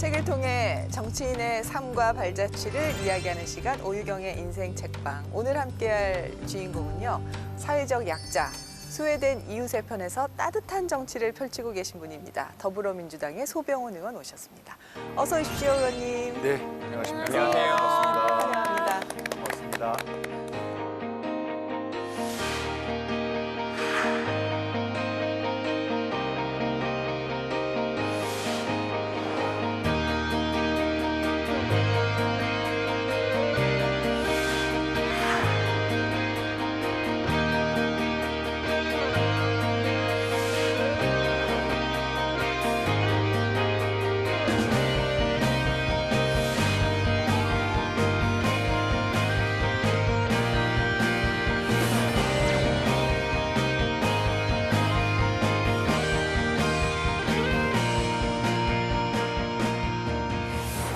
책을 통해 정치인의 삶과 발자취를 이야기하는 시간 오유경의 인생 책방. 오늘 함께할 주인공은요. 사회적 약자, 소외된 이웃의 편에서 따뜻한 정치를 펼치고 계신 분입니다. 더불어민주당의 소병훈 의원 오셨습니다. 어서 오십시오, 의원님. 네, 안녕하십니까. 안녕하세요. 반갑습니다. 환영합니다. 고맙습니다.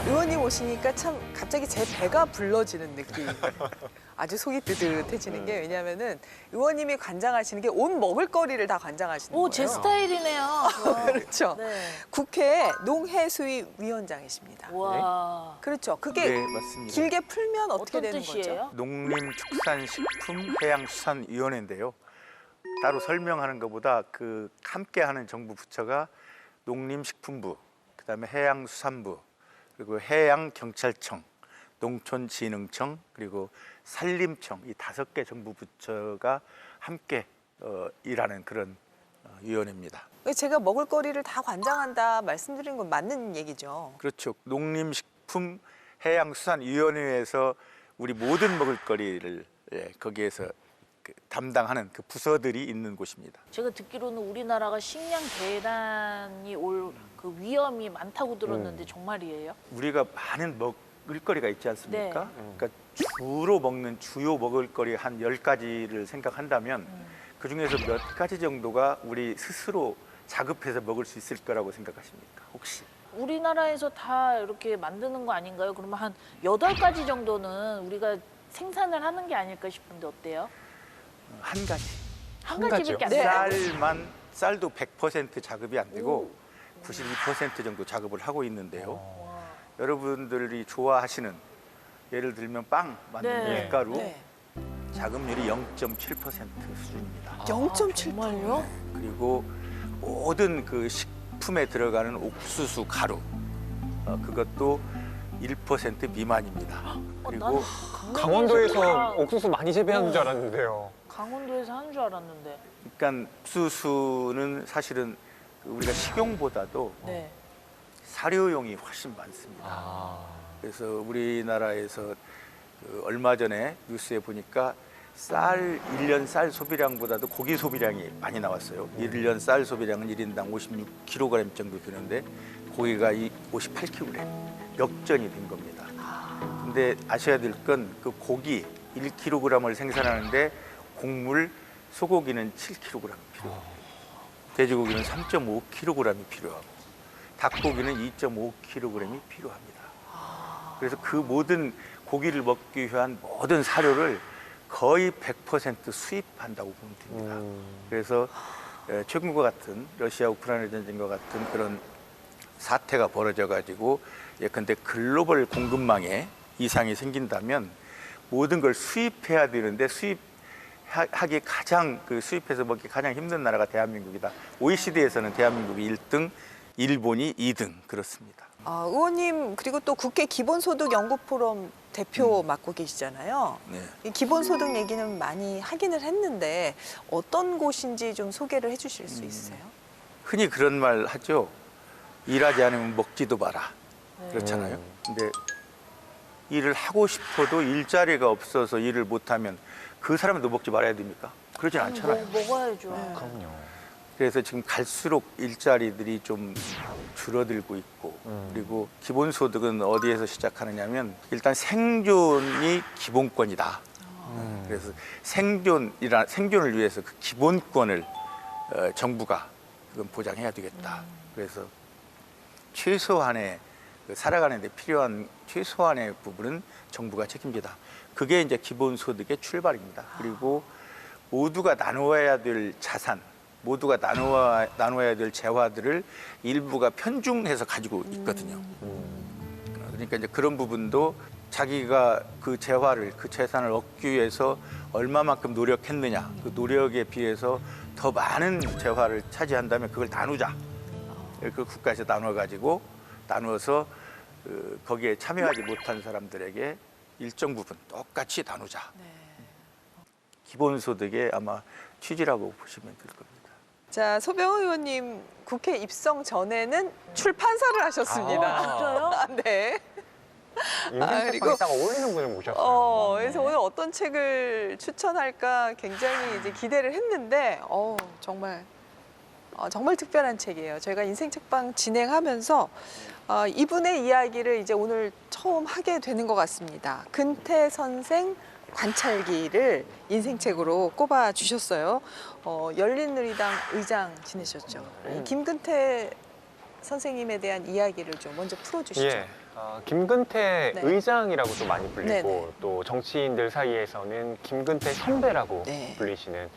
의원님 오시니까 참 갑자기 제 배가 불러지는 느낌. 아주 속이 뜨뜻해지는 게 왜냐면은 의원님이 관장하시는 게 온 먹을거리를 다 관장하시는 거예요. 오, 제 스타일이네요. 그렇죠. 네. 국회 농해수위 위원장이십니다. 와. 그렇죠. 그게 네, 맞습니다. 길게 풀면 어떻게 어떤 되는 뜻이에요? 거죠? 농림축산식품해양수산위원회인데요. 따로 설명하는 것보다 그 함께하는 정부 부처가 농림식품부, 그다음에 해양수산부, 그리고 해양경찰청, 농촌진흥청, 그리고 산림청 이 5개 정부 부처가 함께 일하는 그런 위원회입니다. 제가 먹을거리를 다 관장한다 말씀드린 건 맞는 얘기죠. 그렇죠. 농림식품해양수산위원회에서 우리 모든 먹을거리를 거기에서 담당하는 그 부서들이 있는 곳입니다. 제가 듣기로는 우리나라가 식량 대란이 올 그 위험이 많다고 들었는데 정말이에요? 우리가 많은 먹을거리가 있지 않습니까? 그러니까 주로 먹는 주요 먹을거리 한 10가지를 생각한다면 그중에서 몇 가지 정도가 우리 스스로 자급해서 먹을 수 있을 거라고 생각하십니까? 혹시? 우리나라에서 다 이렇게 만드는 거 아닌가요? 그러면 한 8가지 정도는 우리가 생산을 하는 게 아닐까 싶은데 어때요? 한 가지. 한 가지밖에 안 돼요? 쌀도 100% 자급이 안 되고 92% 정도 자급을 하고 있는데요. 여러분들이 좋아하시는 예를 들면 빵 만드는 네. 밀가루 네. 자급률이 0.7% 수준입니다. 0.7%. 정말요? 그리고 모든 그 식품에 들어가는 옥수수 가루 그것도 1% 미만입니다. 그리고 강원도에서 옥수수 많이 재배하는 줄 알았는데요. 강원도에서 하는 줄 알았는데. 그러니까 옥수수는 사실은 우리가 식용보다도 네. 사료용이 훨씬 많습니다. 그래서 우리나라에서 얼마 전에 뉴스에 보니까 쌀 1년 쌀 소비량보다도 고기 소비량이 많이 나왔어요. 1년 쌀 소비량은 1인당 56kg 정도 되는데 고기가 58kg 역전이 된 겁니다. 근데 아셔야 될 건 그 고기 1kg을 생산하는데 곡물 소고기는 7kg 필요해요. 돼지고기는 3.5kg이 필요하고 닭고기는 2.5kg이 필요합니다. 그래서 그 모든 고기를 먹기 위한 모든 사료를 거의 100% 수입한다고 보면 됩니다. 그래서 최근과 같은 러시아 우크라이나 전쟁과 같은 그런 사태가 벌어져 가지고 예컨대 글로벌 공급망에 이상이 생긴다면 모든 걸 수입해야 되는데 수입하기 가장 수입해서 먹기 가장 힘든 나라가 대한민국이다. OECD에서는 대한민국이 1등, 일본이 2등 그렇습니다. 의원님 그리고 또 국회 기본소득 연구포럼 대표 맡고 계시잖아요. 네. 이 기본소득 얘기는 많이 하기는 했는데 어떤 곳인지 좀 소개를 해주실 수 있으세요? 흔히 그런 말 하죠. 일하지 않으면 먹지도 마라. 그렇잖아요. 근데 일을 하고 싶어도 일자리가 없어서 일을 못하면 그 사람도 먹지 말아야 됩니까? 그러진 않잖아요. 먹어야죠. 그럼요. 그래서 지금 갈수록 일자리들이 좀 줄어들고 있고 그리고 기본소득은 어디에서 시작하느냐면 일단 생존이 기본권이다. 그래서 생존을 위해서 그 기본권을 정부가 그건 보장해야 되겠다. 그래서 최소한의 살아가는 데 필요한 최소한의 부분은 정부가 책임지다. 그게 이제 기본소득의 출발입니다. 그리고 모두가 나누어야 될 자산, 모두가 나눠야 될 재화들을 일부가 편중해서 가지고 있거든요. 그러니까 이제 그런 부분도 자기가 그 재화를, 그 재산을 얻기 위해서 얼마만큼 노력했느냐, 그 노력에 비해서 더 많은 재화를 차지한다면 그걸 나누자. 그 국가에서 나누어서 거기에 참여하지 못한 사람들에게 일정 부분 똑같이 나누자. 기본소득의 아마 취지라고 보시면 될 겁니다. 자, 소병호 의원님 국회 입성 전에는 출판사를 하셨습니다. 진짜요? 네. 인생 그리고- 책방에 딱 어울리는 분을 모셨어요. 그래서 오늘 어떤 책을 추천할까 굉장히 이제 기대를 했는데, 정말 특별한 책이에요. 저희가 인생 책방 진행하면서 이분의 이야기를 이제 오늘 처음 하게 되는 것 같습니다. 근태 선생 관찰기를 인생책으로 꼽아 주셨어요. 열린우리당 의장 지내셨죠. 김근태 선생님에 대한 이야기를 좀 먼저 풀어주시죠. 예. 김근태 네. 의장이라고 좀 많이 불리고 네네. 또 정치인들 사이에서는 김근태 선배라고 네. 불리시는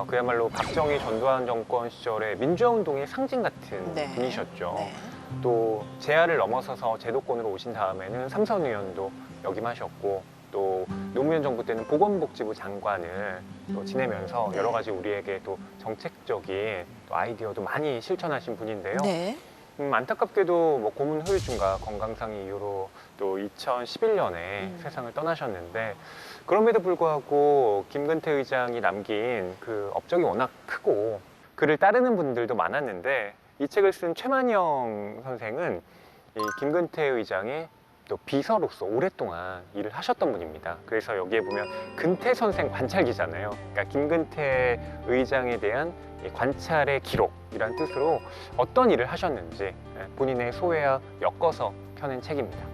그야말로 박정희 전두환 정권 시절의 민주화운동의 상징 같은 네. 분이셨죠. 네. 또 재야를 넘어서서 제도권으로 오신 다음에는 삼선 의원도 역임하셨고 또 노무현 정부 때는 보건복지부 장관을 또 지내면서 네. 여러 가지 우리에게 또 정책적인 또 아이디어도 많이 실천하신 분인데요. 네. 안타깝게도 뭐 고문 후유증과 건강상의 이유로 또 2011년에 세상을 떠나셨는데 그럼에도 불구하고 김근태 의장이 남긴 그 업적이 워낙 크고 그를 따르는 분들도 많았는데 이 책을 쓴 최만영 선생은 이 김근태 의장의 또 비서로서 오랫동안 일을 하셨던 분입니다. 그래서 여기에 보면 근태 선생 관찰기잖아요. 그러니까 김근태 의장에 대한 이 관찰의 기록이란 뜻으로 어떤 일을 하셨는지 본인의 소회와 엮어서 펴낸 책입니다.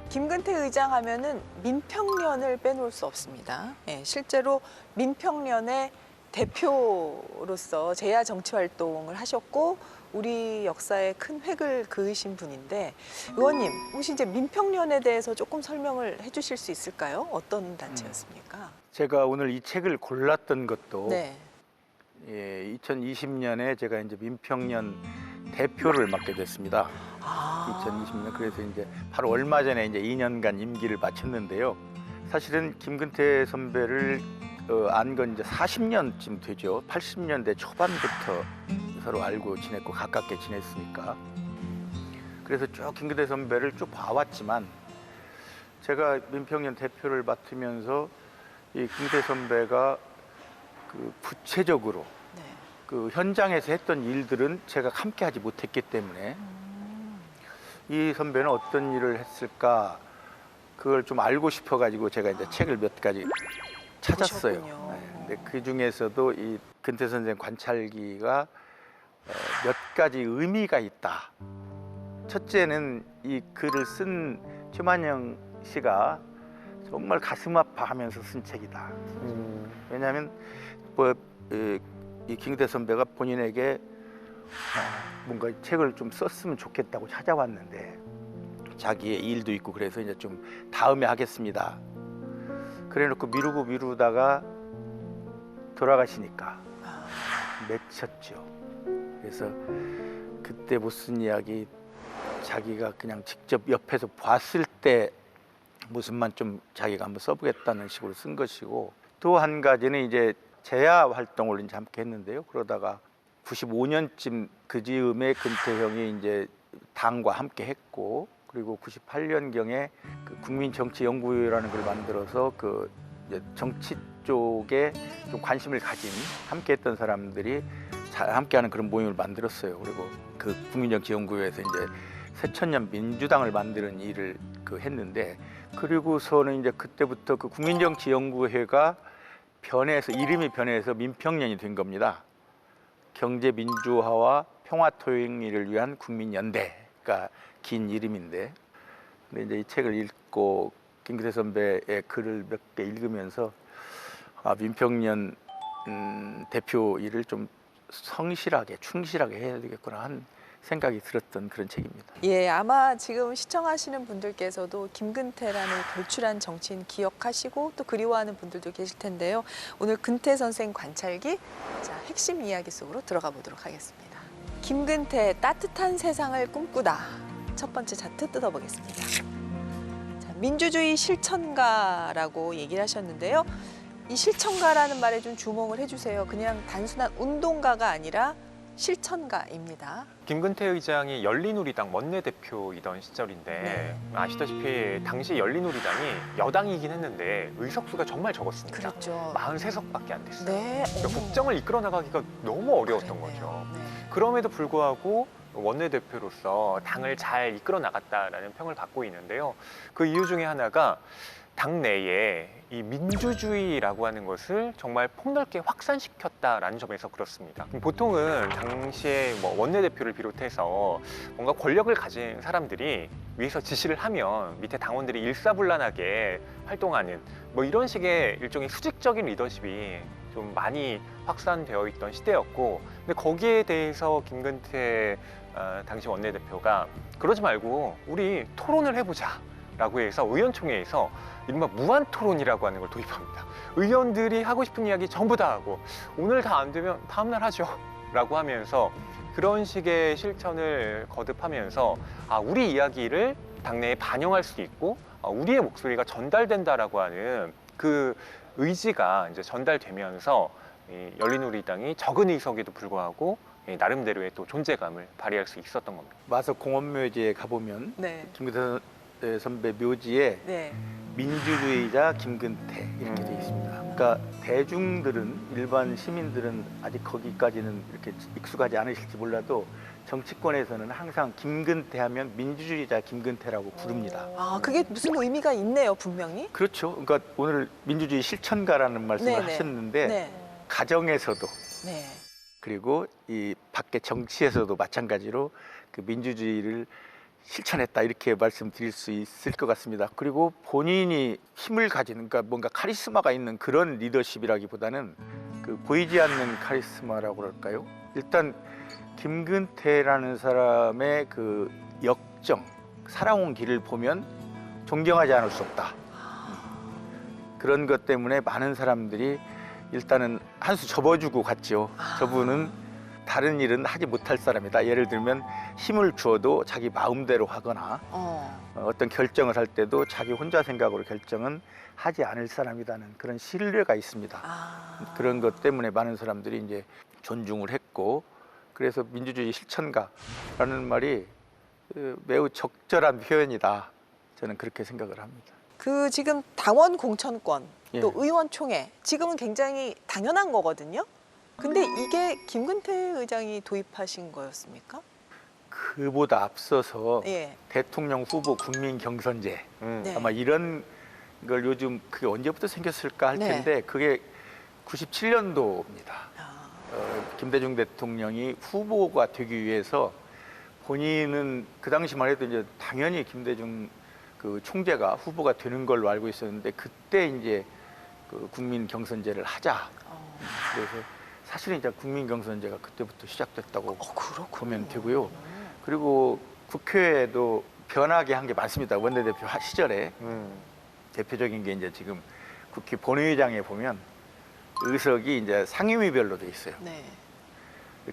김근태 의장 하면은 민평련을 빼놓을 수 없습니다. 예, 실제로 민평련의 대표로서 재야 정치 활동을 하셨고 우리 역사에 큰 획을 그으신 분인데 의원님 혹시 이제 민평련에 대해서 조금 설명을 해주실 수 있을까요? 어떤 단체였습니까? 제가 오늘 이 책을 골랐던 것도 네. 2020년에 제가 이제 민평련 대표를 맡게 됐습니다. 아. 2020년 그래서 이제 바로 얼마 전에 이제 2년간 임기를 마쳤는데요. 사실은 김근태 선배를 안 건 이제 40년쯤 되죠. 80년대 초반부터 서로 알고 지냈고 가깝게 지냈으니까. 그래서 쭉 김근태 선배를 쭉 봐왔지만 제가 민평련 대표를 맡으면서 이 김근태 선배가 그 구체적으로 네. 그 현장에서 했던 일들은 제가 함께하지 못했기 때문에 이 선배는 어떤 일을 했을까 그걸 좀 알고 싶어가지고 제가 이제 책을 몇 가지 찾았어요. 보셨군요. 근데 그 중에서도 이 근태 선생 관찰기가 몇 가지 의미가 있다. 첫째는 이 글을 쓴 최만영 씨가 정말 가슴 아파하면서 쓴 책이다. 왜냐하면 이 김근태 선배가 본인에게 뭔가 책을 좀 썼으면 좋겠다고 찾아왔는데 자기의 일도 있고 그래서 이제 좀 다음에 하겠습니다. 그래놓고 미루다가 돌아가시니까 맺혔죠. 그래서 그때 못 쓴 이야기 자기가 그냥 직접 옆에서 봤을 때 모습만 좀 자기가 한번 써보겠다는 식으로 쓴 것이고 또 한 가지는 이제 재야 활동을 이제 함께 했는데요. 그러다가 95년쯤 그 즈음에 근태 형이 이제 당과 함께 했고 그리고 98년경에 그 국민정치연구회라는 걸 만들어서 그 이제 정치 쪽에 좀 관심을 가진 함께했던 사람들이 함께하는 그런 모임을 만들었어요. 그리고 그 국민정치연구회에서 이제 새천년 민주당을 만드는 일을 했는데 그리고서는 이제 그때부터 그 국민정치연구회가 이름이 변해서 민평련이 된 겁니다. 경제 민주화와 평화 통일을 위한 국민연대가 긴 이름인데, 근데 이제 이 책을 읽고 김근태 선배의 글을 몇 개 읽으면서 민평련 대표 일을 좀 성실하게 충실하게 해야 되겠구나 한 생각이 들었던 그런 책입니다. 예, 아마 지금 시청하시는 분들께서도 김근태라는 걸출한 정치인 기억하시고 또 그리워하는 분들도 계실 텐데요. 오늘 근태 선생 관찰기 자, 핵심 이야기 속으로 들어가 보도록 하겠습니다. 김근태 따뜻한 세상을 꿈꾸다. 첫 번째 차트 뜯어보겠습니다. 자, 민주주의 실천가라고 얘기를 하셨는데요. 이 실천가라는 말에 좀 주목을 해주세요. 그냥 단순한 운동가가 아니라 실천가입니다. 김근태 의장이 열린우리당 원내대표이던 시절인데 네. 아시다시피 당시 열린우리당이 여당이긴 했는데 의석수가 정말 적었습니다. 그렇죠. 43석밖에 안 됐어요. 네. 그러니까 어머. 국정을 이끌어 나가기가 너무 어려웠던 그랬네요. 거죠. 네. 그럼에도 불구하고 원내대표로서 당을 잘 이끌어 나갔다라는 평을 받고 있는데요. 그 이유 중에 하나가 당내에 이 민주주의라고 하는 것을 정말 폭넓게 확산시켰다라는 점에서 그렇습니다. 보통은 당시에 뭐 원내대표를 비롯해서 뭔가 권력을 가진 사람들이 위에서 지시를 하면 밑에 당원들이 일사불란하게 활동하는 뭐 이런 식의 일종의 수직적인 리더십이 좀 많이 확산되어 있던 시대였고, 근데 거기에 대해서 김근태 당시 원내대표가 그러지 말고 우리 토론을 해보자 라고 해서 의원총회에서 이른바 무한토론이라고 하는 걸 도입합니다. 의원들이 하고 싶은 이야기 전부 다 하고 오늘 다 안 되면 다음날 하죠 라고 하면서 그런 식의 실천을 거듭하면서 우리 이야기를 당내에 반영할 수 있고 우리의 목소리가 전달된다라고 하는 그 의지가 이제 전달되면서 이 열린우리당이 적은 의석에도 불구하고 나름대로의 또 존재감을 발휘할 수 있었던 겁니다. 마석 공원묘지에 가보면 네. 김근태 선배 묘지에 네. 민주주의자 김근태 이렇게 되어 있습니다. 그러니까 대중들은 일반 시민들은 아직 거기까지는 이렇게 익숙하지 않으실지 몰라도 정치권에서는 항상 김근태 하면 민주주의자 김근태라고 부릅니다. 아, 그게 무슨 의미가 있네요, 분명히. 그렇죠. 그러니까 오늘 민주주의 실천가라는 말씀을 네네. 하셨는데 네. 가정에서도 네. 그리고 이 밖에 정치에서도 마찬가지로 그 민주주의를 실천했다 이렇게 말씀드릴 수 있을 것 같습니다. 그리고 본인이 힘을 가진 그러니까 뭔가 카리스마가 있는 그런 리더십이라기보다는 그 보이지 않는 카리스마라고 그럴까요? 일단 김근태라는 사람의 그 역정, 살아온 길을 보면 존경하지 않을 수 없다. 그런 것 때문에 많은 사람들이 일단은 한 수 접어주고 갔죠. 저분은 다른 일은 하지 못할 사람이다. 예를 들면 힘을 주어도 자기 마음대로 하거나 어떤 결정을 할 때도 자기 혼자 생각으로 결정은 하지 않을 사람이라는 그런 신뢰가 있습니다. 그런 것 때문에 많은 사람들이 이제 존중을 했고, 그래서 민주주의 실천가라는 말이 매우 적절한 표현이다. 저는 그렇게 생각을 합니다. 그 지금 당원 공천권, 예. 또 의원총회, 지금은 굉장히 당연한 거거든요. 근데 이게 김근태 의장이 도입하신 거였습니까? 그보다 앞서서 예. 대통령 후보 국민 경선제 네. 아마 이런 걸 요즘 그게 언제부터 생겼을까 할 네. 텐데 그게 97년도입니다. 아, 김대중 대통령이 후보가 되기 위해서 본인은 그 당시만 해도 이제 당연히 김대중 그 총재가 후보가 되는 걸로 알고 있었는데 그때 이제 그 국민 경선제를 하자. 그래서 사실은 이제 국민 경선제가 그때부터 시작됐다고 그렇군요. 보면 되고요. 그리고 국회에도 변하게 한 게 많습니다. 원내대표 시절에 대표적인 게 이제 지금 국회 본회의장에 보면 의석이 이제 상임위별로 돼 있어요. 네.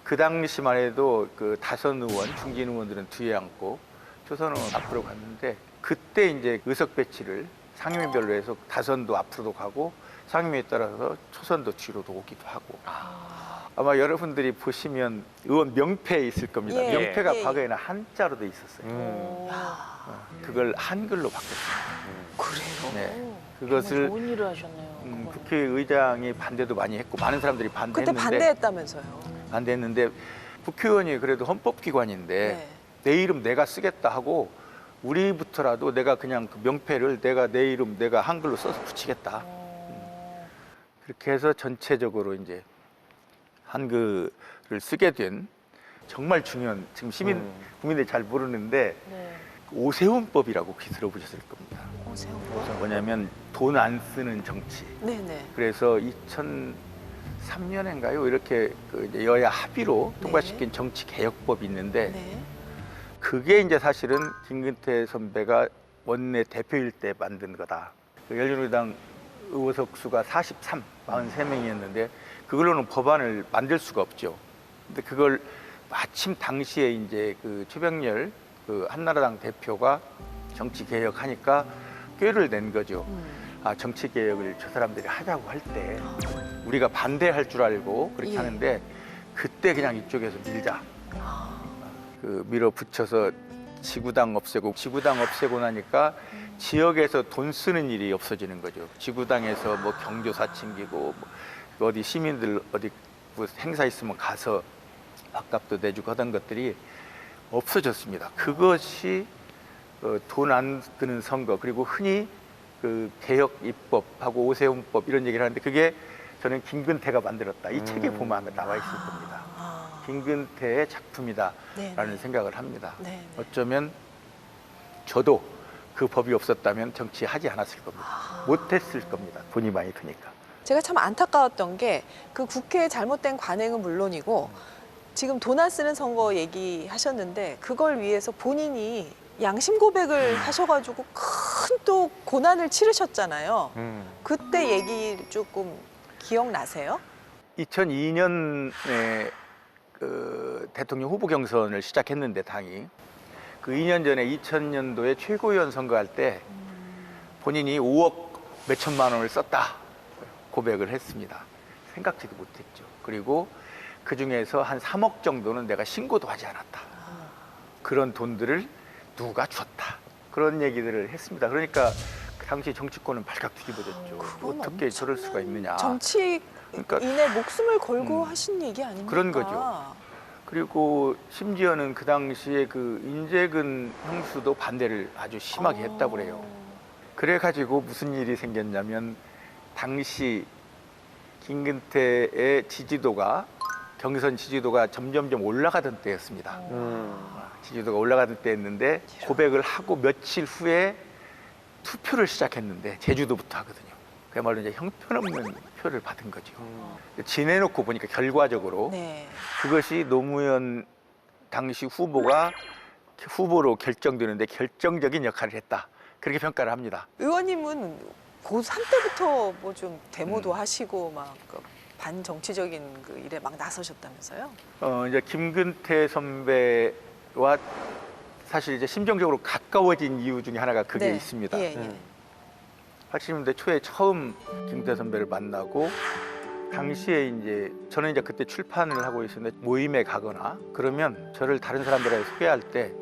그 당시만 해도 그 다선 의원, 중진 의원들은 뒤에 앉고 초선 의원 앞으로 갔는데 그때 이제 의석 배치를 상임위별로 해서 다선도 앞으로도 가고 상임위에 따라서 초선도 뒤로도 오기도 하고. 아마 여러분들이 보시면 의원 명패 있을 겁니다. 예, 명패가 예, 예. 과거에는 한자로 돼 있었어요. 그걸 한글로 바꿨습니다. 그래요? 네. 정말 그것을 좋은 일을 하셨네요. 그거는. 국회의장이 반대도 많이 했고 많은 사람들이 그때 반대했는데 반대했다면서요. 반대했는데 국회의원이 그래도 헌법기관인데 네. 내 이름 내가 쓰겠다 하고 우리부터라도 내가 그냥 그 명패를 내가 내 이름 내가 한글로 써서 붙이겠다. 그렇게 해서 전체적으로 이제 한글을 쓰게 된 정말 중요한 지금 국민들이 잘 모르는데 네. 오세훈법이라고 혹시 들어보셨을 겁니다. 세운 거? 뭐냐면 돈 안 쓰는 정치. 네네. 그래서 3년인가요? 이렇게 그 이제 여야 합의로 통과시킨 정치개혁법이 있는데 네. 그게 이제 사실은 김근태 선배가 원내 대표일 때 만든 거다. 그 열린우리당 의원석 수가 43명이었는데 그걸로는 법안을 만들 수가 없죠. 근데 그걸 마침 당시에 이제 그 최병렬 그 한나라당 대표가 정치 개혁하니까 꾀를 낸 거죠. 아, 정치 개혁을 저 사람들이 하자고 할 때 우리가 반대할 줄 알고 그렇게 하는데 그때 그냥 이쪽에서 밀자. 그 밀어붙여서 지구당 없애고 나니까 지역에서 돈 쓰는 일이 없어지는 거죠. 지구당에서 뭐 경조사 챙기고 뭐 어디 시민들 어디 뭐 행사 있으면 가서 밥값도 내주고 하던 것들이 없어졌습니다. 그것이 돈 안 드는 선거 그리고 흔히 그 개혁 입법하고 오세훈법 이런 얘기를 하는데 그게 저는 김근태가 만들었다. 이 책에 보면 아마 나와 있을 겁니다. 김근태의 작품이다라는 생각을 합니다. 어쩌면 저도 그 법이 없었다면 정치하지 않았을 겁니다. 못했을 겁니다. 돈이 많이 드니까. 제가 참 안타까웠던 게 그 국회의 잘못된 관행은 물론이고 지금 돈 안 쓰는 선거 얘기하셨는데 그걸 위해서 본인이 양심 고백을 하셔가지고 큰 또 고난을 치르셨잖아요. 그때 얘기 조금 기억나세요? 2002년에 그 대통령 후보 경선을 시작했는데 당이 그 2년 전에 2000년도에 최고위원 선거할 때 본인이 5억 몇천만 원을 썼다 고백을 했습니다. 생각지도 못했죠. 그리고 그 중에서 한 3억 정도는 내가 신고도 하지 않았다. 그런 돈들을 누가 줬다. 그런 얘기들을 했습니다. 그러니까 그 당시 정치권은 발칵 뒤집어졌죠. 어떻게 저럴 수가 있느냐. 정치인의 그러니까 목숨을 걸고 하신 얘기 아닙니까? 그런 거죠. 그리고 심지어는 그 당시에 그 인재근 형수도 반대를 아주 심하게 했다고 그래요. 그래가지고 무슨 일이 생겼냐면 당시 김근태의 지지도가 경선 지지도가 점점점 올라가던 때였습니다. 지지도가 올라가던 때였는데 고백을 하고 며칠 후에 투표를 시작했는데 제주도부터 하거든요. 그야말로 이제 형편없는 표를 받은 거죠. 지내놓고 보니까 결과적으로 그것이 노무현 당시 후보가 후보로 결정되는데 결정적인 역할을 했다. 그렇게 평가를 합니다. 의원님은 고3 때부터 뭐 좀 데모도 하시고 막 반정치적인 그 일에 막 나서셨다면서요? 이제 김근태 선배와 사실 이제 심정적으로 가까워진 이유 중에 하나가 그게 있습니다. 80년대 초에 처음 김근태 선배를 만나고 당시에 이제 저는 이제 그때 출판을 하고 있었는데 모임에 가거나 그러면 저를 다른 사람들에게 소개할 때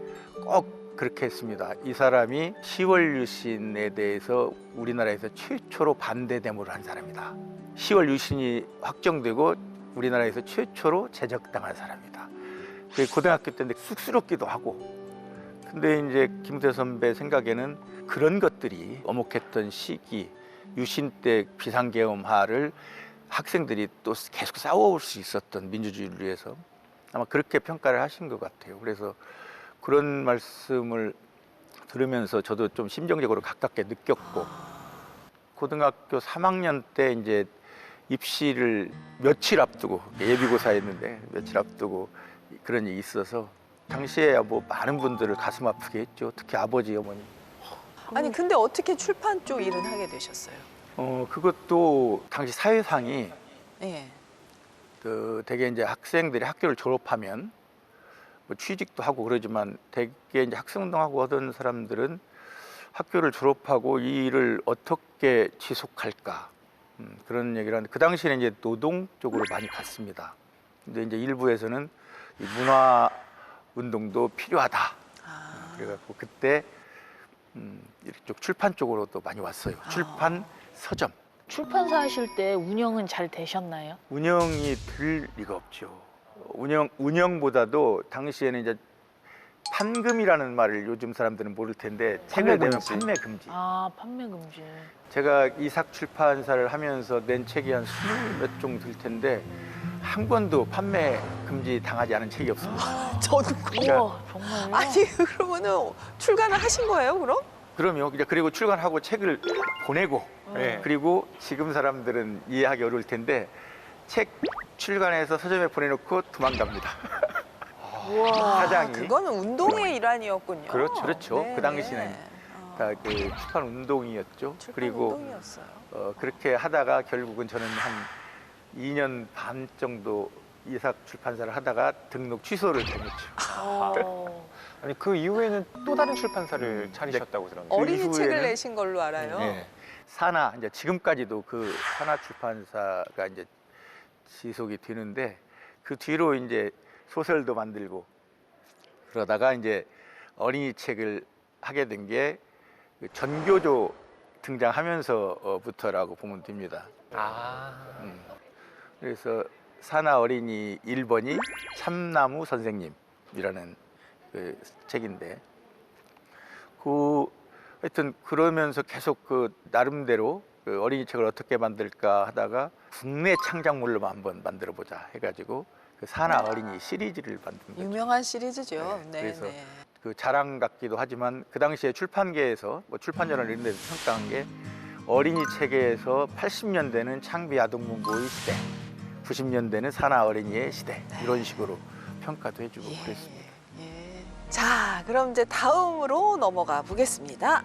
꼭 그렇게 했습니다. 이 사람이 10월 유신에 대해서 우리나라에서 최초로 반대 데모를 한 사람이다. 10월 유신이 확정되고 우리나라에서 최초로 제적당한 사람이다. 고등학교 때인데 쑥스럽기도 하고. 근데 이제 김대 선배 생각에는 그런 것들이 어목했던 시기, 유신 때 비상계엄하를 학생들이 또 계속 싸워올 수 있었던 민주주의를 위해서 아마 그렇게 평가를 하신 것 같아요. 그래서 그런 말씀을 들으면서 저도 좀 심정적으로 가깝게 느꼈고 고등학교 3학년 때 이제 입시를 며칠 앞두고 예비고사였는데 며칠 앞두고 그런 일이 있어서 당시에 뭐 많은 분들을 가슴 아프게 했죠. 특히 아버지, 어머니. 아니 근데 어떻게 출판 쪽 일은 하게 되셨어요? 그것도 당시 사회상이 예. 그 되게 이제 학생들이 학교를 졸업하면 뭐 취직도 하고 그러지만 되게 이제 학생운동하고 하던 사람들은 학교를 졸업하고 이 일을 어떻게 지속할까 그런 얘기를 하는데 그 당시에는 이제 노동 쪽으로 많이 갔습니다. 근데 이제 일부에서는 이 문화 운동도 필요하다. 그래갖고 그때 이쪽 출판 쪽으로 또 많이 왔어요. 출판, 서점. 출판사 하실 때 운영은 잘 되셨나요? 운영이 될 리가 없죠. 운영보다도 당시에는 이제 판금이라는 말을 요즘 사람들은 모를 텐데 책을 내면 판매 금지. 아, 판매 금지. 제가 이삭 출판사를 하면서 낸 책이 한 20몇 종 될 텐데 한 권도 판매 금지 당하지 않은 책이 없습니다. 저도 우와, 정말요? 아니 그러면은 출간을 하신 거예요, 그럼? 그럼요. 그리고 출간하고 책을 보내고 네. 그리고 지금 사람들은 이해하기 어려울 텐데 책 출간해서 서점에 보내놓고 도망갑니다. 우와, 사장이. 그거는 운동의 일환이었군요. 그렇죠. 네, 그 당시는 네. 다 그 출판 운동이었죠. 출판 그리고 운동이었어요. 그렇게 하다가 결국은 저는 한 2년 반 정도 이삭 출판사를 하다가 등록 취소를 당했죠. 어. 아니 그 이후에는 또 다른 출판사를 차리셨다고 들었는데. 어린이 책을 이후에는- 내신 걸로 알아요. 네. 사나 이제 지금까지도 그 사나 출판사가 이제 지속이 되는데 그 뒤로 이제 소설도 만들고 그러다가 이제 어린이 책을 하게 된 게 전교조 등장하면서부터라고 보면 됩니다. 그래서 사나 어린이 1번이 참나무 선생님이라는 그 책인데 하여튼 그러면서 계속 그 나름대로 그 어린이 책을 어떻게 만들까 하다가 국내 창작물로 한번 만들어 보자 해가지고 그 사나 어린이 시리즈를 만든 거죠. 유명한 시리즈죠. 네, 네, 그래서 네. 그 자랑 같기도 하지만 그 당시에 출판계에서 뭐 출판전을 이런 데서 평가한 게 어린이 책에서 80년대는 창비 아동문고의 시대, 90년대는 사나 어린이의 시대 이런 식으로 평가도 해주고 그랬습니다. 예. 자, 그럼 이제 다음으로 넘어가 보겠습니다.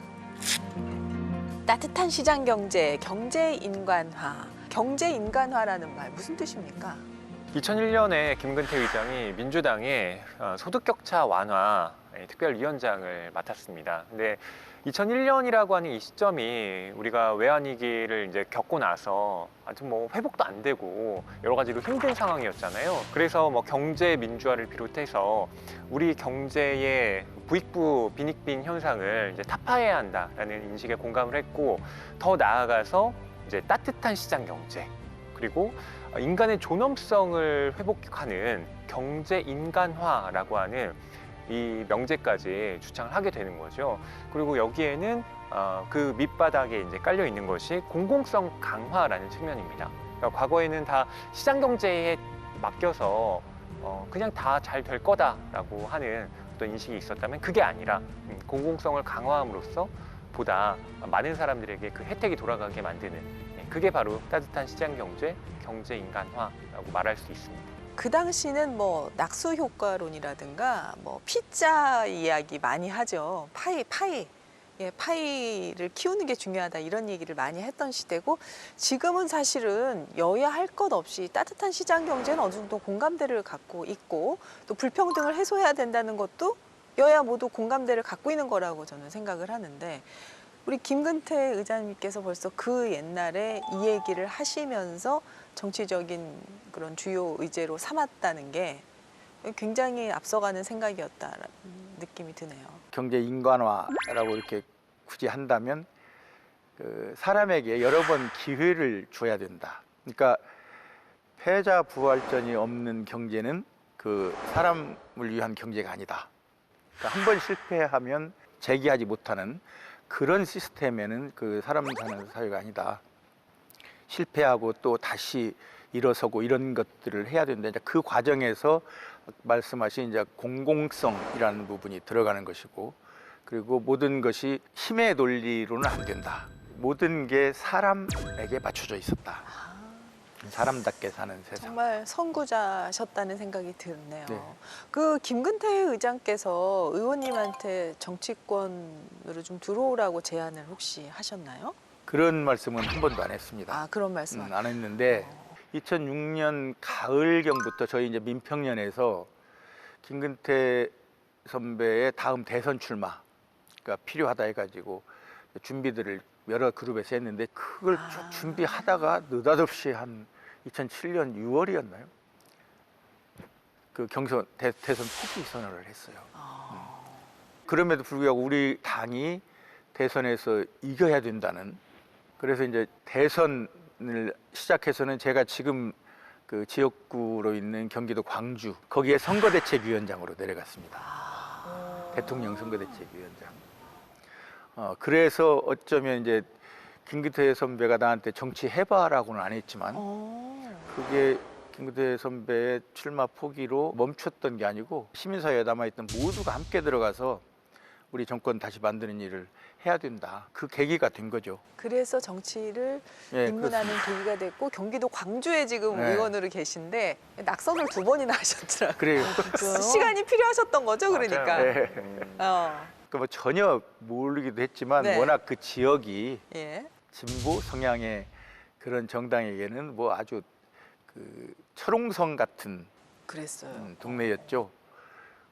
따뜻한 시장 경제, 경제 인간화. 경제 인간화라는 말 무슨 뜻입니까? 2001년에 김근태 의장이 민주당의 소득격차 완화 특별위원장을 맡았습니다. 근데 2001년이라고 하는 이 시점이 우리가 외환위기를 이제 겪고 나서 아주 뭐 회복도 안 되고 여러 가지로 힘든 상황이었잖아요. 그래서 뭐 경제 민주화를 비롯해서 우리 경제의 부익부 빈익빈 현상을 이제 타파해야 한다라는 인식에 공감을 했고 더 나아가서 이제 따뜻한 시장 경제 그리고 인간의 존엄성을 회복하는 경제 인간화라고 하는 이 명제까지 주창을 하게 되는 거죠. 그리고 여기에는 그 밑바닥에 이제 깔려 있는 것이 공공성 강화라는 측면입니다. 그러니까 과거에는 다 시장 경제에 맡겨서 그냥 다 잘 될 거다라고 하는 어떤 인식이 있었다면 그게 아니라 공공성을 강화함으로써 보다 많은 사람들에게 그 혜택이 돌아가게 만드는 그게 바로 따뜻한 시장 경제, 경제 인간화라고 말할 수 있습니다. 그 당시는 뭐 낙수 효과론이라든가 뭐 피자 이야기 많이 하죠. 파이. 예, 파이를 키우는 게 중요하다 이런 얘기를 많이 했던 시대고 지금은 사실은 여야 할 것 없이 따뜻한 시장 경제는 어느 정도 공감대를 갖고 있고 또 불평등을 해소해야 된다는 것도 여야 모두 공감대를 갖고 있는 거라고 저는 생각을 하는데 우리 김근태 의장님께서 벌써 그 옛날에 이 얘기를 하시면서 정치적인 그런 주요 의제로 삼았다는 게 굉장히 앞서가는 생각이었다라는 느낌이 드네요. 경제 인간화라고 이렇게 굳이 한다면 그 사람에게 여러 번 기회를 줘야 된다. 그러니까 패자 부활전이 없는 경제는 그 사람을 위한 경제가 아니다. 그러니까 한 번 실패하면 재기하지 못하는 그런 시스템에는 그 사람 사는 사회가 아니다. 실패하고 또 다시 일어서고 이런 것들을 해야 되는데 이제 그 과정에서 말씀하신 이제 공공성이라는 부분이 들어가는 것이고 그리고 모든 것이 힘의 논리로는 안 된다. 모든 게 사람에게 맞춰져 있었다. 사람답게 사는 세상. 정말 선구자셨다는 생각이 드네요. 네. 그 김근태 의장께서 의원님한테 정치권으로 좀 들어오라고 제안을 혹시 하셨나요? 그런 말씀은 한 번도 안 했습니다. 아, 그런 말씀 안 했는데 2006년 가을경부터 저희 이제 민평년에서 김근태 선배의 다음 대선 출마가 필요하다 해가지고 준비들을 여러 그룹에서 했는데 그걸 쭉 준비하다가 느닷없이 한 2007년 6월이었나요? 그 경선 대선 포기 선언을 했어요. 그럼에도 불구하고 우리 당이 대선에서 이겨야 된다는 그래서 이제 대선을 시작해서는 제가 지금 그 지역구로 있는 경기도 광주 거기에 선거대책위원장으로 내려갔습니다. 대통령 선거대책위원장. 그래서 어쩌면 이제 김근태 선배가 나한테 정치 해봐라고는 안 했지만 그게 김근태 선배의 출마 포기로 멈췄던 게 아니고 시민사회에 남아있던 모두가 함께 들어가서 우리 정권 다시 만드는 일을 해야 된다. 그 계기가 된 거죠. 그래서 정치를 예, 입문하는 계기가 됐고 경기도 광주에 지금 네. 의원으로 계신데 낙선을 2번이나 하셨더라고요. 그래요. 시간이 필요하셨던 거죠, 그러니까. 맞아요. 네. 그러니까 뭐 전혀 모르기도 했지만 네. 워낙 그 지역이 예. 진보 성향의 그런 정당에게는 뭐 아주 그 철옹성 같은 그랬어요. 동네였죠.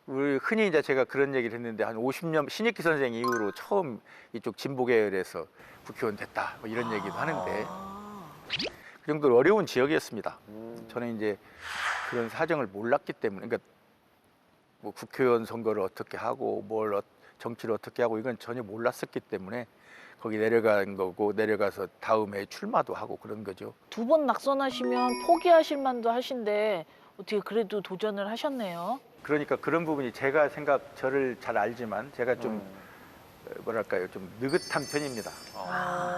우리 흔히 이제 제가 그런 얘기를 했는데 한 50년 신익기 선생 이후로 처음 이쪽 진보 계열에서 국회의원 됐다 뭐 이런 얘기도 하는데 아. 그 정도로 어려운 지역이었습니다. 저는 이제 그런 사정을 몰랐기 때문에 그러니까 뭐 국회의원 선거를 어떻게 하고 정치를 어떻게 하고 이건 전혀 몰랐었기 때문에 거기 내려간 거고 내려가서 다음에 출마도 하고 그런 거죠. 2번 낙선하시면 포기하실 만도 하신데 어떻게 그래도 도전을 하셨네요. 그러니까 그런 부분이 제가 저를 잘 알지만 제가 좀 뭐랄까요 좀 느긋한 편입니다.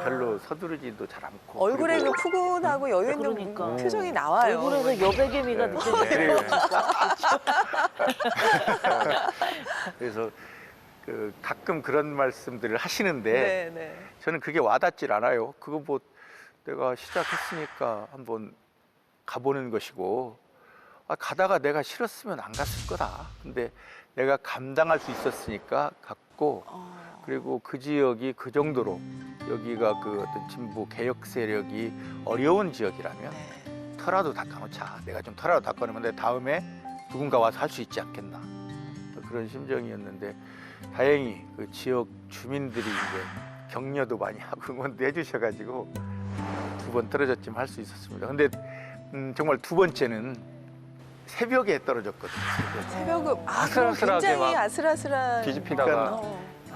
별로 서두르지도 잘 않고 얼굴에 그리고 그 푸근하고 여유 있는 그러니까. 표정이 나와요. 얼굴에서 여백의 미가 네. 느껴지네요. 그래서 그 가끔 그런 말씀들을 하시는데 네, 네. 저는 그게 와닿질 않아요. 그거 뭐 내가 시작했으니까 한번 가보는 것이고 가다가 내가 싫었으면 안 갔을 거다. 근데 내가 감당할 수 있었으니까 갔고 그리고 그 지역이 그 정도로 여기가 그 어떤 진보 개혁 세력이 어려운 지역이라면 네. 터라도 닦아놓자. 내가 좀 터라도 닦아놓으면 내 다음에 누군가 와서 할 수 있지 않겠나. 그런 심정이었는데 다행히 그 지역 주민들이 이제 격려도 많이 하고 응원도 해주셔가지고 2번 떨어졌지만 할 수 있었습니다. 근데 정말 2번째는 새벽에 떨어졌거든요. 새벽에. 새벽은 그럼 아슬아슬하게 굉장히 막 아슬아슬한 뒤집히다가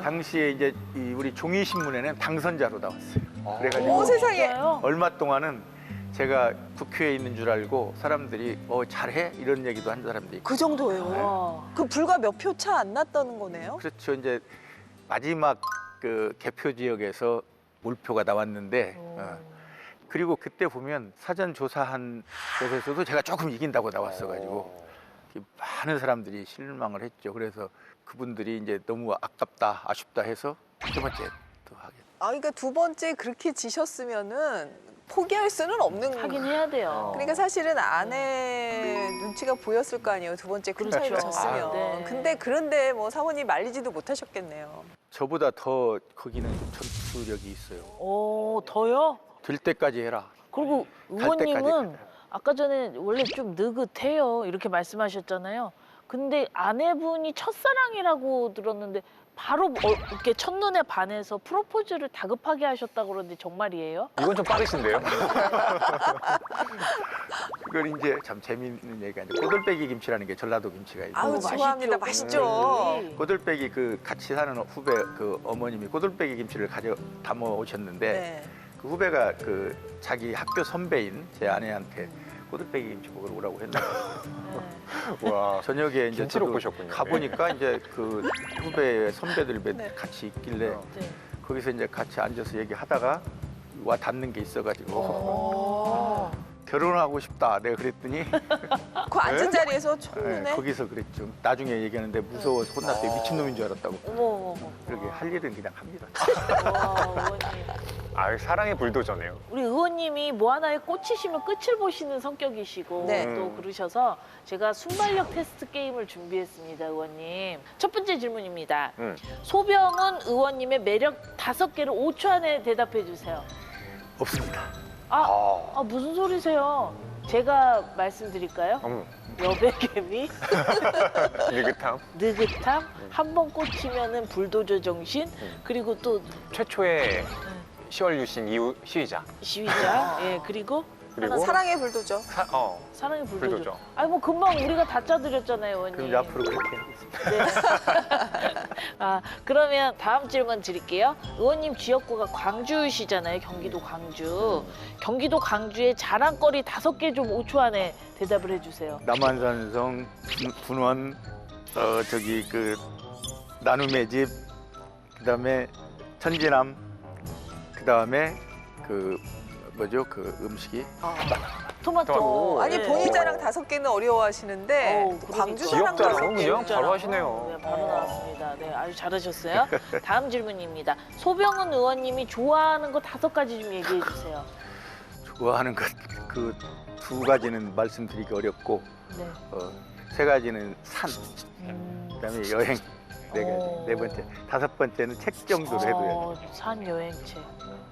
당시에 이제 우리 종이 신문에는 당선자로 나왔어요. 그래가지고 오, 세상에. 진짜요? 얼마 동안은 제가 국회에 있는 줄 알고 사람들이 잘해 이런 얘기도 한 사람들이 있고. 그 정도예요. 와. 그 불과 몇 표 차 안 났다는 거네요. 그렇죠. 이제 마지막 그 개표 지역에서 몰표가 나왔는데 그리고 그때 보면 사전 조사한 곳에서도 제가 조금 이긴다고 나왔어가지고 많은 사람들이 실망을 했죠. 그래서 그분들이 이제 너무 아깝다, 아쉽다 해서 2번째 또 하게. 그러니까 2번째 그렇게 지셨으면은 포기할 수는 없는 하긴 해야 돼요. 그러니까 사실은 아내 눈치가 보였을 거 아니에요. 2번째 큰 차이로 그렇죠. 졌으면. 아, 네. 근데 그런데 뭐 사모님 말리지도 못하셨겠네요. 저보다 더 거기는 좀 전투력이 있어요. 오, 더요? 될 때까지 해라. 그리고 갈 때까지 의원님은 아까 전에 원래 좀 느긋해요 이렇게 말씀하셨잖아요. 근데 아내분이 첫사랑이라고 들었는데 바로 이렇게 첫눈에 반해서 프로포즈를 다급하게 하셨다고 그러는데 정말이에요? 이건 좀 빠르신데요? 그걸 이제 참 재미있는 얘기가 이제 꼬들빼기 김치라는 게 전라도 김치가 있고 아우, 좋아합니다. 맛있죠. 꼬들빼기 그 같이 사는 후배 그 어머님이 꼬들빼기 김치를 담아 오셨는데 네. 그 후배가 그 자기 학교 선배인 제 아내한테 꼬들빼기 김치 먹으러 오라고 했는데 네. 와. 저녁에 이제 김치로 저도 보셨군요. 가보니까 이제 그 후배 선배들 몇 네. 같이 있길래 네. 거기서 이제 같이 앉아서 얘기하다가 와 닿는 게 있어가지고 오. 결혼하고 싶다 내가 그랬더니 그 앉은 자리에서 첫눈에 네, 거기서 그랬죠. 나중에 얘기하는데 무서워서 혼났대. 미친놈인 줄 알았다고. 어머 어머. 그러게 할 일은 그냥 합니다. 와, 의원님. 아, 사랑의 불도저네요. 우리 의원님이 뭐 하나에 꽂히시면 끝을 보시는 성격이시고 네. 또 그러셔서 제가 순발력 테스트 게임을 준비했습니다, 의원님. 첫 번째 질문입니다. 소병은 의원님의 매력 5개를 5초 안에 대답해 주세요. 없습니다. 무슨 소리세요? 제가 말씀드릴까요? 여백개미, 느긋함. 느긋함, 한 번 꽂히면은 불도저 정신, 그리고 또 최초의 시월 유신 이후 시위자. 시위자, 예, 그리고 그리고 사랑의 불도죠. 사랑의 불도저. 불도저. 아니 뭐 금방 우리가 다 짜드렸잖아요, 의원님. 그럼 이제 앞으로 그렇게 하겠습니다. 네. 그러면 다음 질문 드릴게요. 의원님 지역구가 광주시잖아요, 경기도 광주. 경기도 광주의 자랑거리 5개 좀 5초 안에 대답을 해주세요. 남한산성, 분원, 저기 그 나눔의 집, 그다음에 천지남, 그다음에 그 뭐죠 그 음식이 토마토. 아니 네. 본인 자랑 5개는 어려워하시는데 그러니까. 광주 지역 자랑 자랑 5개. 그냥 바로 하시네요. 네, 바로 나왔습니다. 네, 아주 잘하셨어요. 다음 질문입니다. 소병훈 의원님이 좋아하는 거 5가지 좀 얘기해 주세요. 좋아하는 것 그 2가지는 말씀드리기 어렵고 네. 3가지는 산, 음. 그다음에 여행 4가지, 4번째, 5번째는 책 정도로 해도요. 산 여행책.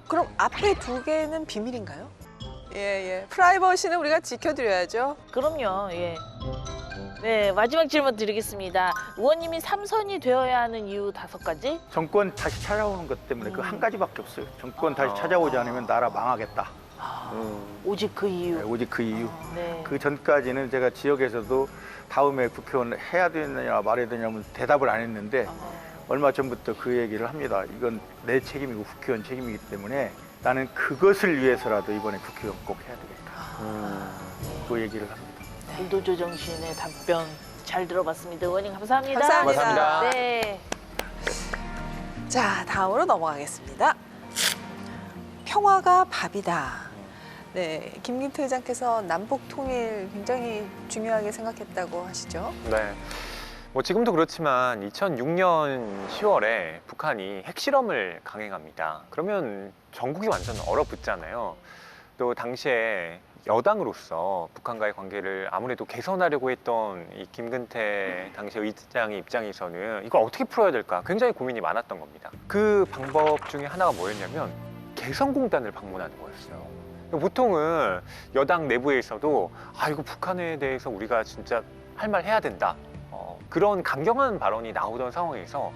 그럼 앞에 2개는 비밀인가요? 예. 프라이버시는 우리가 지켜드려야죠. 그럼요. 예. 네, 마지막 질문 드리겠습니다. 의원님이 삼선이 되어야 하는 이유 5가지? 정권 다시 찾아오는 것 때문에 그 한 가지밖에 없어요. 정권 다시 찾아오지 않으면 나라 망하겠다. 오직 그 이유. 네, 오직 그 이유. 네. 그 전까지는 제가 지역에서도 다음에 국회의원 해야 되느냐 말해야 되냐면 대답을 안 했는데 얼마 전부터 그 얘기를 합니다. 이건 내 책임이고 국회의원 책임이기 때문에 나는 그것을 위해서라도 이번에 국회의원 꼭 해야 되겠다. 그 얘기를 합니다. 불도저 정신의 답변 잘 들어봤습니다. 의원님 감사합니다. 감사합니다. 네. 자, 다음으로 넘어가겠습니다. 평화가 밥이다. 네, 김긴태 의장께서 남북 통일 굉장히 중요하게 생각했다고 하시죠. 네. 뭐 지금도 그렇지만 2006년 10월에 북한이 핵실험을 강행합니다. 그러면 전국이 완전 얼어붙잖아요. 또 당시에 여당으로서 북한과의 관계를 아무래도 개선하려고 했던 이 김근태 당시 의장의 입장에서는 이걸 어떻게 풀어야 될까 굉장히 고민이 많았던 겁니다. 그 방법 중에 하나가 뭐였냐면 개성공단을 방문하는 거였어요. 보통은 여당 내부에서도 이거 북한에 대해서 우리가 진짜 할 말 해야 된다. 그런 강경한 발언이 나오던 상황에서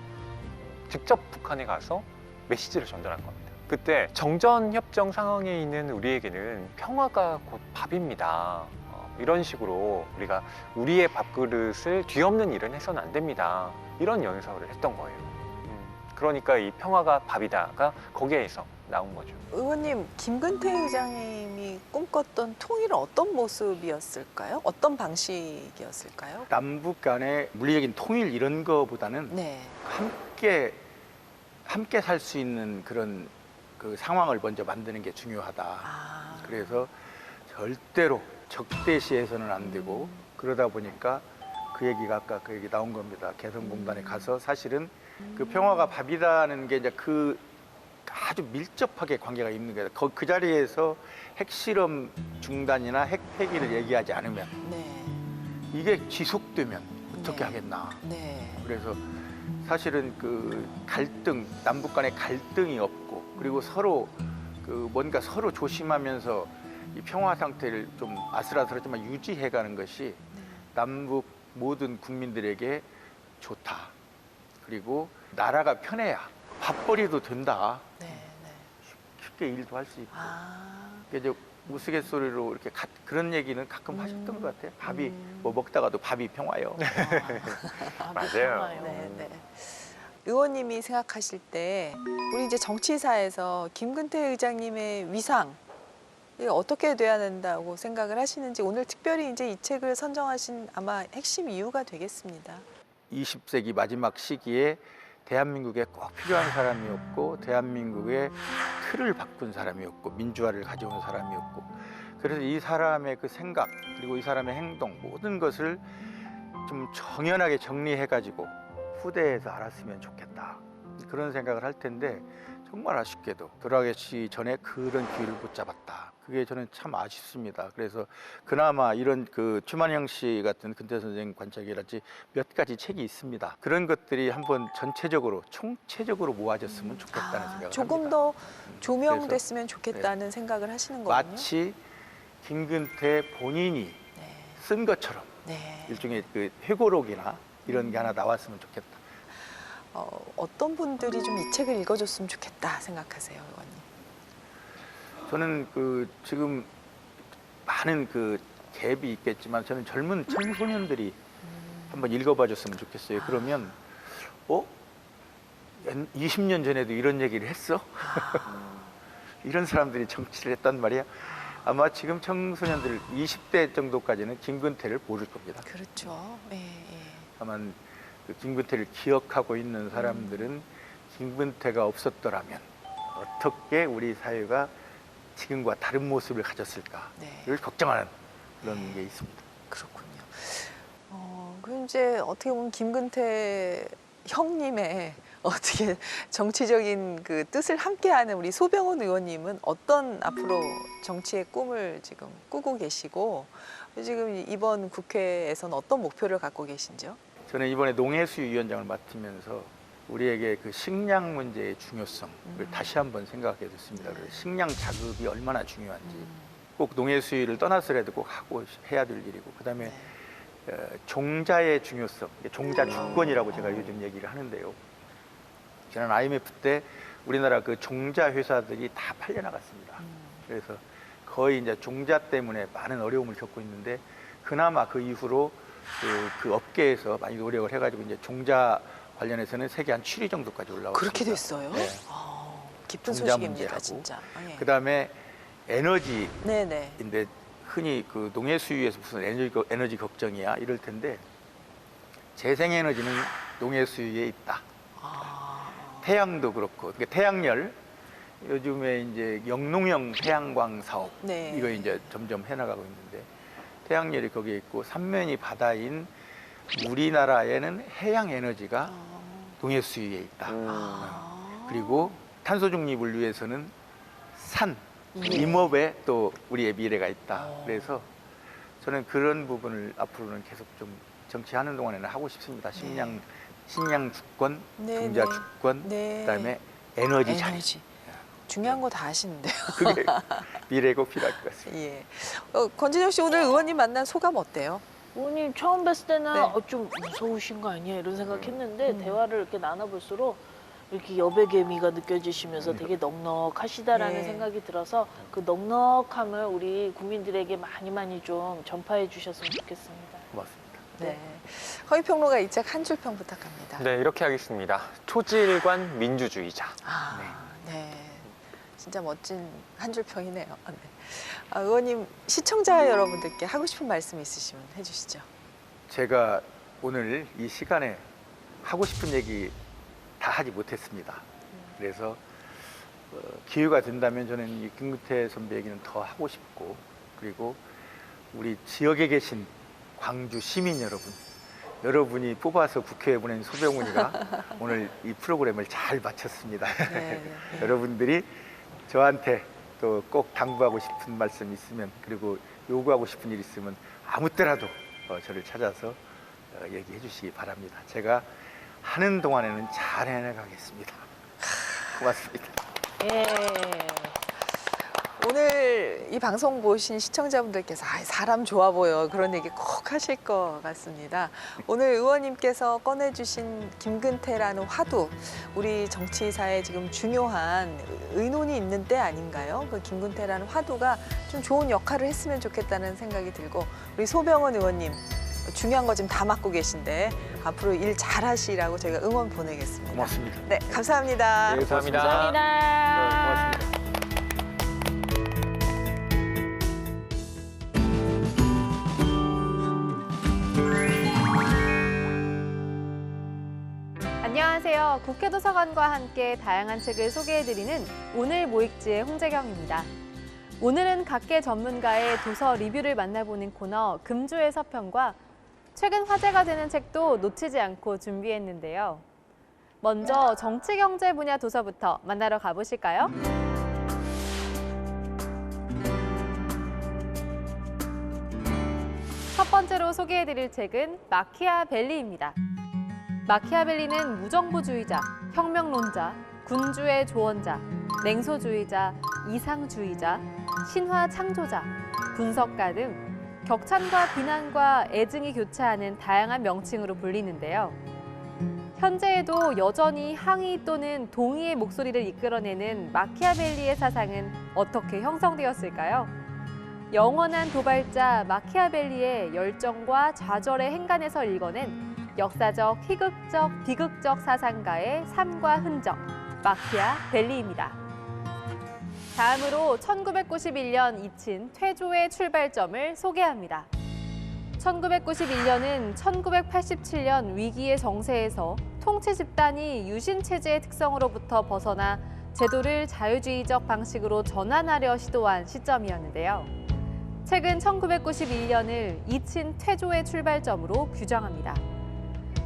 직접 북한에 가서 메시지를 전달한 겁니다. 그때 정전협정 상황에 있는 우리에게는 평화가 곧 밥입니다. 이런 식으로 우리가 우리의 밥그릇을 뒤엎는 일은 해서는 안 됩니다. 이런 연설을 했던 거예요. 그러니까 이 평화가 밥이다가 거기에서 나온 거죠. 의원님, 김근태 의장님이 꿈꿨던 통일은 어떤 모습이었을까요? 어떤 방식이었을까요? 남북 간의 물리적인 통일 이런 거보다는 네. 함께 살 수 있는 그런 그 상황을 먼저 만드는 게 중요하다. 그래서 절대로 적대시해서는 안 되고 그러다 보니까 그 얘기가 아까 그 얘기 나온 겁니다. 개성공단에 가서 사실은 그 평화가 밥이라는 게 이제 그 아주 밀접하게 관계가 있는 거예요. 그 자리에서 핵실험 중단이나 핵 폐기를 얘기하지 않으면 네. 이게 지속되면 어떻게 네. 하겠나. 네. 그래서 사실은 그 갈등, 남북 간의 갈등이 없고 그리고 서로 그 뭔가 서로 조심하면서 이 평화 상태를 좀 아슬아슬하지만 유지해가는 것이 남북 모든 국민들에게 좋다. 그리고 나라가 편해야 밥벌이도 된다. 네. 네. 쉽게 일도 할 수 있고. 아. 이제 우스갯소리로 이렇게 그런 얘기는 가끔 하셨던 것 같아요. 밥이 뭐 먹다가도 밥이 평화요. 맞아요. 네, 네. 의원님이 생각하실 때 우리 이제 정치사에서 김근태 의장님의 위상 이게 어떻게 돼야 된다고 생각을 하시는지 오늘 특별히 이제 이 책을 선정하신 아마 핵심 이유가 되겠습니다. 20세기 마지막 시기에 대한민국에 꼭 필요한 사람이었고 대한민국의 틀을 바꾼 사람이었고 민주화를 가져온 사람이었고 그래서 이 사람의 그 생각 그리고 이 사람의 행동 모든 것을 좀 정연하게 정리해가지고 후대에서 알았으면 좋겠다 그런 생각을 할 텐데 정말 아쉽게도 돌아가시 전에 그런 기회를 못 잡았다. 그게 저는 참 아쉽습니다. 그래서 그나마 이런 그 추만영 씨 같은 근태 선생 관찰기라든지 몇 가지 책이 있습니다. 그런 것들이 한번 전체적으로 총체적으로 모아졌으면 좋겠다는 생각을 조금 합니다. 더 조명됐으면 좋겠다는 생각을 하시는 거군요. 마치 김근태 본인이 네. 쓴 것처럼 네. 일종의 그 회고록이나 이런 게 하나 나왔으면 좋겠다. 어떤 분들이 좀 이 책을 읽어줬으면 좋겠다 생각하세요, 의원님? 저는 그 지금 많은 그 갭이 있겠지만 저는 젊은 청소년들이 한번 읽어봐줬으면 좋겠어요. 그러면 20년 전에도 이런 얘기를 했어? 이런 사람들이 정치를 했단 말이야. 아마 지금 청소년들 20대 정도까지는 김근태를 모를 겁니다. 그렇죠. 예, 예. 다만 그 김근태를 기억하고 있는 사람들은 김근태가 없었더라면 어떻게 우리 사회가 지금과 다른 모습을 가졌을까를 네. 걱정하는 그런 게 있습니다. 그렇군요. 그럼 이제 어떻게 보면 김근태 형님의 어떻게 정치적인 그 뜻을 함께하는 우리 소병훈 의원님은 어떤 앞으로 정치의 꿈을 지금 꾸고 계시고 지금 이번 국회에서는 어떤 목표를 갖고 계신지요? 저는 이번에 농해수위원장을 맡으면서 우리에게 그 식량 문제의 중요성을 다시 한번 생각하게 됐습니다. 그래서 식량 자급이 얼마나 중요한지 꼭 농해수위를 떠나서라도 꼭 하고 해야 될 일이고 그다음에 종자의 중요성, 종자 주권이라고 제가 요즘 얘기를 하는데요. 지난 IMF 때 우리나라 그 종자 회사들이 다 팔려나갔습니다. 그래서 거의 이제 종자 때문에 많은 어려움을 겪고 있는데 그나마 그 이후로 그 업계에서 많이 노력을 해가지고 이제 종자 관련해서는 세계 한 7위 정도까지 올라왔습니다. 그렇게 됐어요? 네. 기쁜 종자 소식입니다, 문제하고. 진짜. 예. 그다음에 에너지인데 네네. 흔히 그 농해수위에서 무슨 에너지 걱정이야 이럴 텐데 재생에너지는 농해수위에 있다. 태양도 그렇고 그러니까 태양열 요즘에 이제 영농형 태양광 사업 네. 이거 이제 점점 해나가고 있는데 태양열이 거기에 있고 삼면이 바다인 우리나라에는 해양 에너지가 농해수위에 있다. 그리고 탄소 중립을 위해서는 산 임업에 또 우리의 미래가 있다. 그래서 저는 그런 부분을 앞으로는 계속 좀 정치하는 동안에는 하고 싶습니다. 식량 주권, 네, 종자 네. 주권, 네. 그다음에 에너지 자립. 에너지. 중요한 거 다 아시는데요. 그게 미래고 필요할 것 같습니다. 예. 권진영 씨 오늘 의원님 만난 소감 어때요? 의원님 처음 뵀을 때는 네. 좀 무서우신 거 아니야 이런 생각했는데 대화를 이렇게 나눠볼수록 이렇게 여백개미가 느껴지시면서 되게 넉넉하시다라는 네. 생각이 들어서 그 넉넉함을 우리 국민들에게 많이 좀 전파해 주셨으면 좋겠습니다. 고맙습니다. 네. 허위평론가 이 책 한 줄 평 부탁합니다. 네, 이렇게 하겠습니다. 토지일관 민주주의자. 네. 진짜 멋진 한 줄 평이네요. 네. 의원님 시청자 여러분들께 하고 싶은 말씀 있으시면 해주시죠. 제가 오늘 이 시간에 하고 싶은 얘기 다 하지 못했습니다. 그래서 기회가 된다면 저는 이 김근태 선배 얘기는 더 하고 싶고 그리고 우리 지역에 계신 광주 시민 여러분이 뽑아서 국회에 보낸 소병훈이가 오늘 이 프로그램을 잘 마쳤습니다. 네. 여러분들이 저한테 또 꼭 당부하고 싶은 말씀 있으면 그리고 요구하고 싶은 일 있으면 아무 때라도 저를 찾아서 얘기해 주시기 바랍니다. 제가 하는 동안에는 잘 해나가겠습니다. 고맙습니다. 예. 오늘 이 방송 보신 시청자분들께서 사람 좋아 보여 그런 얘기 꼭 하실 것 같습니다. 오늘 의원님께서 꺼내주신 김근태라는 화두, 우리 정치사에 지금 중요한 의논이 있는 때 아닌가요? 그 김근태라는 화두가 좀 좋은 역할을 했으면 좋겠다는 생각이 들고 우리 소병원 의원님 중요한 거 지금 다 맡고 계신데 앞으로 일 잘하시라고 저희가 응원 보내겠습니다. 고맙습니다. 네, 감사합니다. 네, 감사합니다. 감사합니다. 고맙습니다. 안녕하세요. 국회도서관과 함께 다양한 책을 소개해드리는 오늘 모익지의 홍재경입니다. 오늘은 각계 전문가의 도서 리뷰를 만나보는 코너 금주의 서평과 최근 화제가 되는 책도 놓치지 않고 준비했는데요. 먼저 정치경제 분야 도서부터 만나러 가보실까요? 첫 번째로 소개해드릴 책은 마키아벨리입니다. 마키아벨리는 무정부주의자, 혁명론자, 군주의 조언자, 냉소주의자, 이상주의자, 신화 창조자, 분석가 등 격찬과 비난과 애증이 교차하는 다양한 명칭으로 불리는데요. 현재에도 여전히 항의 또는 동의의 목소리를 이끌어내는 마키아벨리의 사상은 어떻게 형성되었을까요? 영원한 도발자 마키아벨리의 열정과 좌절의 행간에서 읽어낸 역사적, 희극적, 비극적 사상가의 삶과 흔적, 마키아벨리입니다. 다음으로 1991년 이친 퇴조의 출발점을 소개합니다. 1991년은 1987년 위기의 정세에서 통치 집단이 유신 체제의 특성으로부터 벗어나 제도를 자유주의적 방식으로 전환하려 시도한 시점이었는데요. 책은 1991년을 이친 퇴조의 출발점으로 규정합니다.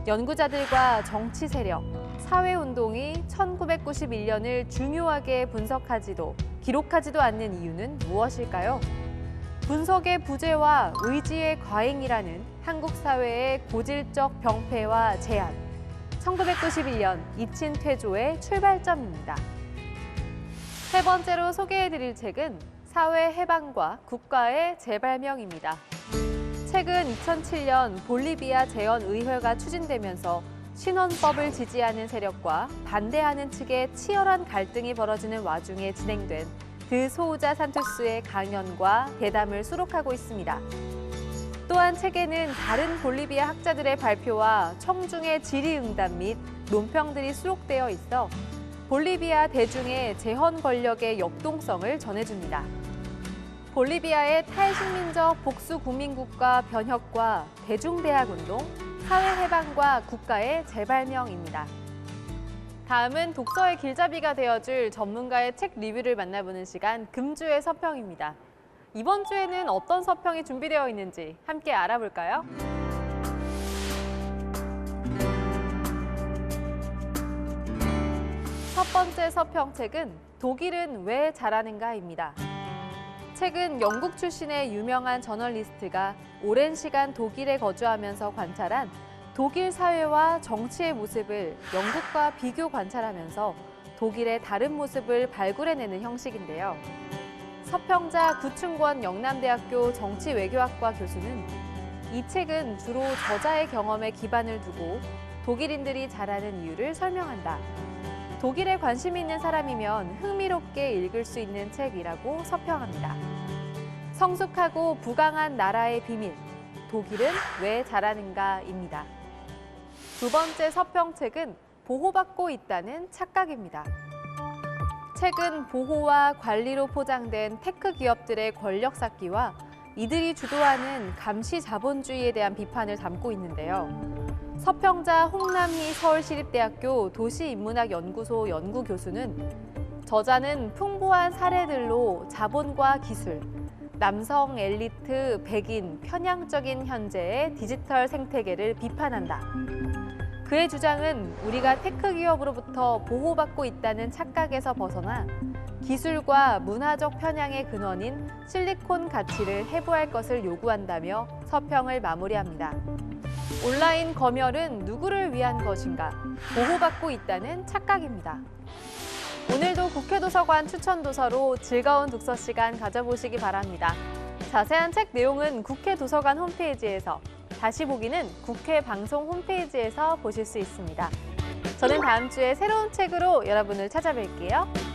연구자들과 정치 세력, 사회운동이 1991년을 중요하게 분석하지도 기록하지도 않는 이유는 무엇일까요? 분석의 부재와 의지의 과잉이라는 한국 사회의 고질적 병폐와 제한, 1991년 이친 퇴조의 출발점입니다. 세 번째로 소개해드릴 책은 사회 해방과 국가의 재발명입니다. 최근 2007년 볼리비아 재헌의회가 추진되면서 신헌법을 지지하는 세력과 반대하는 측의 치열한 갈등이 벌어지는 와중에 진행된 드 소우자 산토스의 강연과 대담을 수록하고 있습니다. 또한 책에는 다른 볼리비아 학자들의 발표와 청중의 질의응답 및 논평들이 수록되어 있어 볼리비아 대중의 재헌 권력의 역동성을 전해줍니다. 볼리비아의 탈식민적 복수국민국가 변혁과 대중대학운동, 사회해방과 국가의 재발명입니다. 다음은 독서의 길잡이가 되어줄 전문가의 책 리뷰를 만나보는 시간, 금주의 서평입니다. 이번 주에는 어떤 서평이 준비되어 있는지 함께 알아볼까요? 첫 번째 서평책은 독일은 왜 잘하는가입니다. 책은 영국 출신의 유명한 저널리스트가 오랜 시간 독일에 거주하면서 관찰한 독일 사회와 정치의 모습을 영국과 비교 관찰하면서 독일의 다른 모습을 발굴해내는 형식인데요. 서평자 구충권 영남대학교 정치외교학과 교수는 이 책은 주로 저자의 경험에 기반을 두고 독일인들이 잘하는 이유를 설명한다. 독일에 관심 있는 사람이면 흥미롭게 읽을 수 있는 책이라고 서평합니다. 성숙하고 부강한 나라의 비밀, 독일은 왜 잘하는가입니다. 두 번째 서평책은 보호받고 있다는 착각입니다. 책은 보호와 관리로 포장된 테크 기업들의 권력 쌓기와 이들이 주도하는 감시 자본주의에 대한 비판을 담고 있는데요. 서평자 홍남희 서울시립대학교 도시인문학연구소 연구교수는 저자는 풍부한 사례들로 자본과 기술, 남성 엘리트, 백인, 편향적인 현재의 디지털 생태계를 비판한다. 그의 주장은 우리가 테크 기업으로부터 보호받고 있다는 착각에서 벗어나 기술과 문화적 편향의 근원인 실리콘 가치를 해부할 것을 요구한다며 서평을 마무리합니다. 온라인 검열은 누구를 위한 것인가? 보호받고 있다는 착각입니다. 오늘도 국회도서관 추천도서로 즐거운 독서 시간 가져보시기 바랍니다. 자세한 책 내용은 국회도서관 홈페이지에서, 다시 보기는 국회 방송 홈페이지에서 보실 수 있습니다. 저는 다음 주에 새로운 책으로 여러분을 찾아뵐게요.